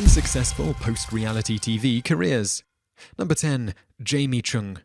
10 successful post-reality TV careers. Number 10. Jamie Chung.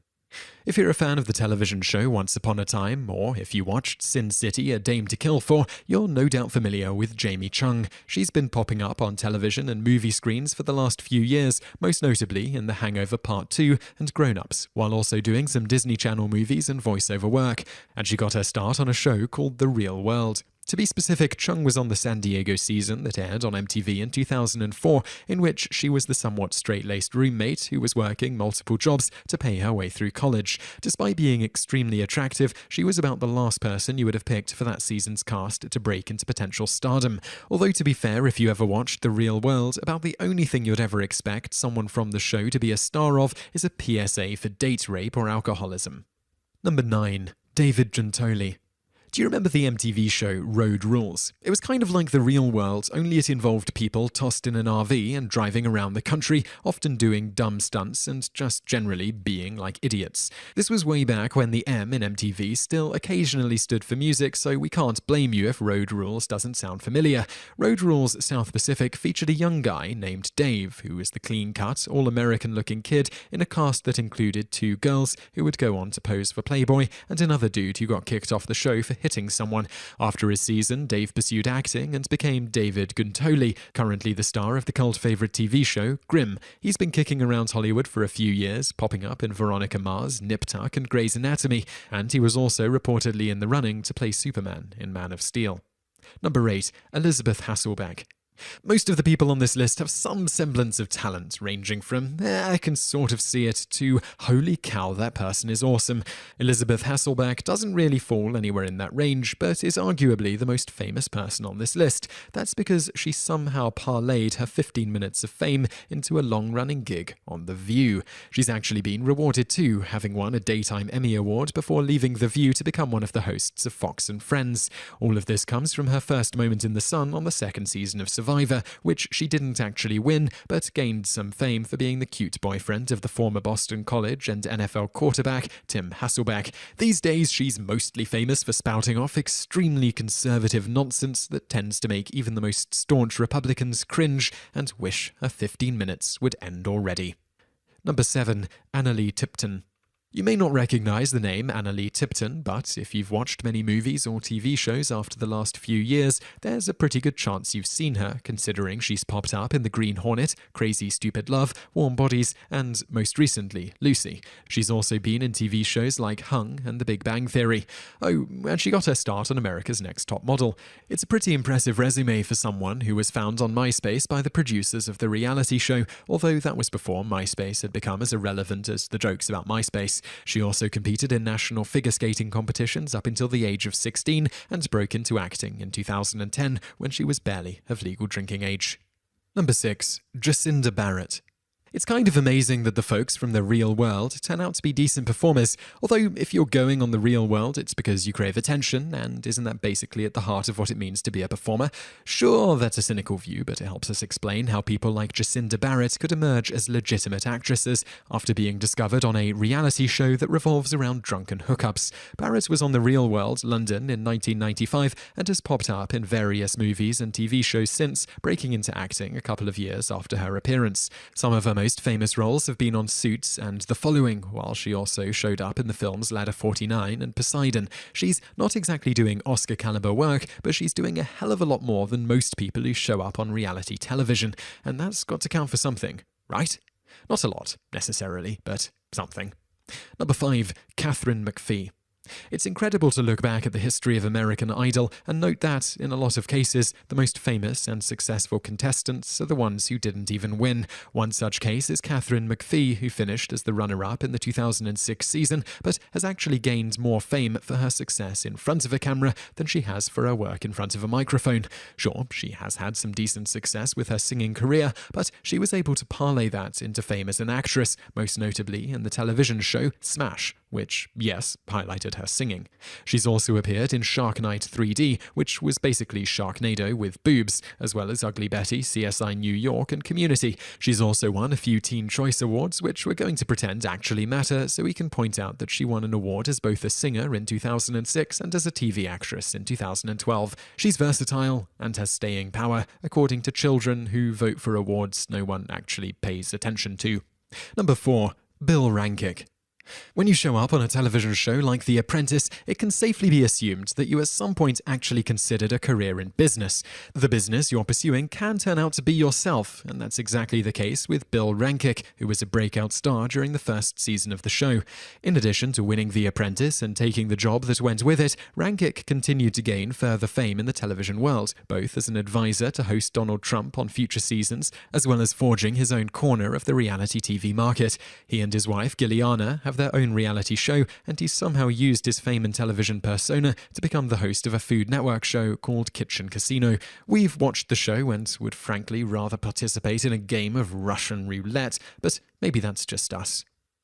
If you're a fan of the television show Once Upon a Time, or if you watched Sin City, A Dame to Kill For, you're no doubt familiar with Jamie Chung. She's been popping up on television and movie screens for the last few years, most notably in The Hangover Part 2 and Grown Ups, while also doing some Disney Channel movies and voiceover work. And she got her start on a show called The Real World. To be specific, Chung was on the San Diego season that aired on MTV in 2004, in which she was the somewhat straight-laced roommate who was working multiple jobs to pay her way through college. Despite being extremely attractive, she was about the last person you would have picked for that season's cast to break into potential stardom. Although, to be fair, if you ever watched The Real World, about the only thing you'd ever expect someone from the show to be a star of is a PSA for date rape or alcoholism. Number 9. David Giuntoli. Do you remember the MTV show Road Rules? It was kind of like The Real World, only it involved people tossed in an RV and driving around the country, often doing dumb stunts and just generally being like idiots. This was way back when the M in MTV still occasionally stood for music, so we can't blame you if Road Rules doesn't sound familiar. Road Rules South Pacific featured a young guy named Dave, who was the clean-cut, all-American-looking kid in a cast that included 2 girls who would go on to pose for Playboy and another dude who got kicked off the show for hitting someone. After his season, Dave pursued acting and became David Giuntoli, currently the star of the cult favourite TV show Grimm. He's been kicking around Hollywood for a few years, popping up in Veronica Mars, Nip Tuck and Grey's Anatomy, and he was also reportedly in the running to play Superman in Man of Steel. Number 8. Elisabeth Hasselbeck. Most of the people on this list have some semblance of talent, ranging from, I can sort of see it, to, holy cow, that person is awesome. Elisabeth Hasselbeck doesn't really fall anywhere in that range, but is arguably the most famous person on this list. That's because she somehow parlayed her 15 minutes of fame into a long-running gig on The View. She's actually been rewarded too, having won a Daytime Emmy Award before leaving The View to become one of the hosts of Fox and Friends. All of this comes from her first moment in the sun on the second season of Survivor, which she didn't actually win, but gained some fame for being the cute boyfriend of the former Boston College and NFL quarterback Tim Hasselbeck. These days, she's mostly famous for spouting off extremely conservative nonsense that tends to make even the most staunch Republicans cringe and wish her 15 minutes would end already. Number 7. Analeigh Tipton. You may not recognize the name Analeigh Tipton, but if you've watched many movies or TV shows after the last few years, there's a pretty good chance you've seen her, considering she's popped up in The Green Hornet, Crazy Stupid Love, Warm Bodies, and, most recently, Lucy. She's also been in TV shows like Hung and The Big Bang Theory. Oh, and she got her start on America's Next Top Model. It's a pretty impressive resume for someone who was found on MySpace by the producers of the reality show, although that was before MySpace had become as irrelevant as the jokes about MySpace. She also competed in national figure skating competitions up until the age of 16 and broke into acting in 2010 when she was barely of legal drinking age. Number 6. Jacinda Barrett. It's kind of amazing that the folks from The Real World turn out to be decent performers, although if you're going on The Real World, it's because you crave attention, and isn't that basically at the heart of what it means to be a performer? Sure, that's a cynical view, but it helps us explain how people like Jacinda Barrett could emerge as legitimate actresses after being discovered on a reality show that revolves around drunken hookups. Barrett was on The Real World, London, in 1995, and has popped up in various movies and TV shows since, breaking into acting a couple of years after her appearance. Some of her most famous roles have been on Suits and The Following, while she also showed up in the films Ladder 49 and Poseidon. She's not exactly doing Oscar-caliber work, but she's doing a hell of a lot more than most people who show up on reality television, and that's got to count for something, right? Not a lot, necessarily, but something. Number 5. Katharine McPhee. It's incredible to look back at the history of American Idol and note that, in a lot of cases, the most famous and successful contestants are the ones who didn't even win. One such case is Katharine McPhee, who finished as the runner-up in the 2006 season, but has actually gained more fame for her success in front of a camera than she has for her work in front of a microphone. Sure, she has had some decent success with her singing career, but she was able to parlay that into fame as an actress, most notably in the television show Smash, which, yes, highlighted her singing. She's also appeared in Shark Night 3D, which was basically Sharknado with boobs, as well as Ugly Betty, CSI New York, and Community. She's also won a few Teen Choice Awards, which we're going to pretend actually matter, so we can point out that she won an award as both a singer in 2006 and as a TV actress in 2012. She's versatile and has staying power, according to children who vote for awards no one actually pays attention to. Number 4. Bill Rankick. When you show up on a television show like The Apprentice, it can safely be assumed that you at some point actually considered a career in business. The business you're pursuing can turn out to be yourself, and that's exactly the case with Bill Rankick, who was a breakout star during the first season of the show. In addition to winning The Apprentice and taking the job that went with it, Rankick continued to gain further fame in the television world, both as an advisor to host Donald Trump on future seasons, as well as forging his own corner of the reality TV market. He and his wife, Gilliana, have their own reality show, and he's somehow used his fame and television persona to become the host of a Food Network show called Kitchen Casino. We've watched the show and would frankly rather participate in a game of Russian roulette, but maybe that's just us.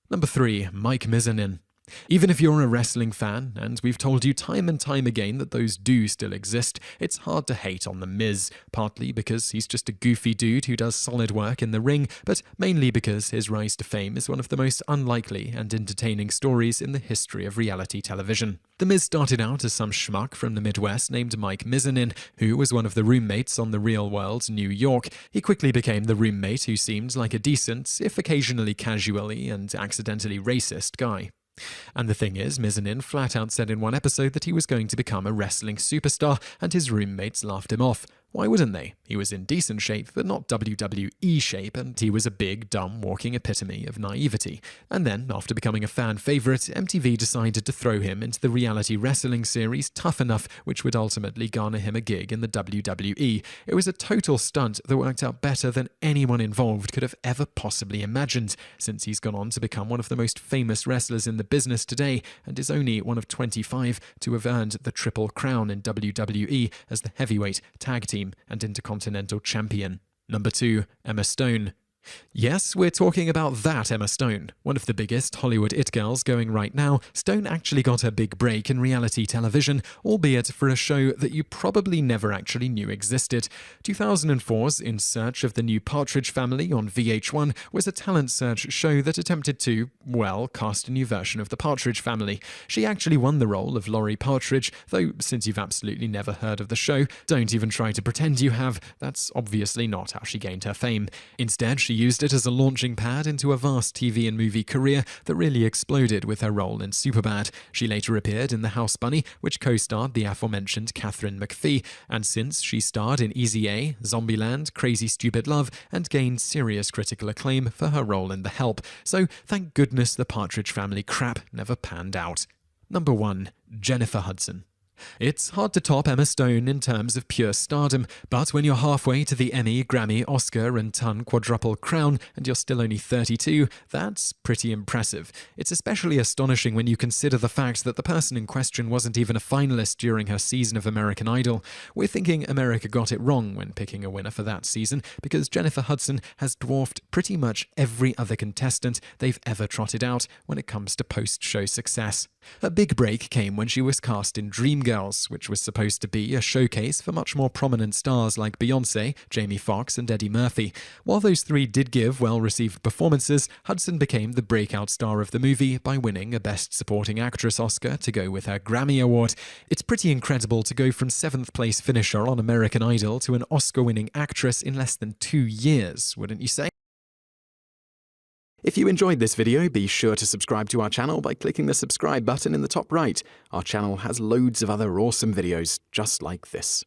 Number 3. Mike Mizanin. Even if you're a wrestling fan, and we've told you time and time again that those do still exist, it's hard to hate on The Miz, partly because he's just a goofy dude who does solid work in the ring, but mainly because his rise to fame is one of the most unlikely and entertaining stories in the history of reality television. The Miz started out as some schmuck from the Midwest named Mike Mizanin, who was one of the roommates on The Real World New York. He quickly became the roommate who seemed like a decent, if occasionally casually and accidentally racist guy. And the thing is, Mizanin flat out said in one episode that he was going to become a wrestling superstar, and his roommates laughed him off. Why wouldn't they? He was in decent shape, but not WWE shape, and he was a big, dumb, walking epitome of naivety. And then, after becoming a fan favorite, MTV decided to throw him into the reality wrestling series Tough Enough, which would ultimately garner him a gig in the WWE. It was a total stunt that worked out better than anyone involved could have ever possibly imagined, since he's gone on to become one of the most famous wrestlers in the business today, and is only one of 25 to have earned the Triple Crown in WWE as the heavyweight, tag team, and Intercontinental Champion. Number 2. Emma Stone. Yes, we're talking about that Emma Stone. One of the biggest Hollywood it girls going right now, Stone actually got her big break in reality television, albeit for a show that you probably never actually knew existed. 2004's In Search of the New Partridge Family on VH1 was a talent search show that attempted to, well, cast a new version of the Partridge Family. She actually won the role of Laurie Partridge, though since you've absolutely never heard of the show, don't even try to pretend you have. That's obviously not how she gained her fame. Instead, she used it as a launching pad into a vast TV and movie career that really exploded with her role in Superbad. She later appeared in The House Bunny, which co-starred the aforementioned Katharine McPhee, and since she starred in Easy A, Zombieland, Crazy Stupid Love, and gained serious critical acclaim for her role in The Help. So thank goodness the Partridge Family crap never panned out. Number 1. Jennifer Hudson. It's hard to top Emma Stone in terms of pure stardom, but when you're halfway to the Emmy, Grammy, Oscar, and ton quadruple crown, and you're still only 32, that's pretty impressive. It's especially astonishing when you consider the fact that the person in question wasn't even a finalist during her season of American Idol. We're thinking America got it wrong when picking a winner for that season, because Jennifer Hudson has dwarfed pretty much every other contestant they've ever trotted out when it comes to post-show success. Her big break came when she was cast in Dreamgirls, which was supposed to be a showcase for much more prominent stars like Beyoncé, Jamie Foxx, and Eddie Murphy. While those three did give well-received performances, Hudson became the breakout star of the movie by winning a Best Supporting Actress Oscar to go with her Grammy Award. It's pretty incredible to go from 7th place finisher on American Idol to an Oscar-winning actress in less than 2 years, wouldn't you say? If you enjoyed this video, be sure to subscribe to our channel by clicking the subscribe button in the top right. Our channel has loads of other awesome videos just like this.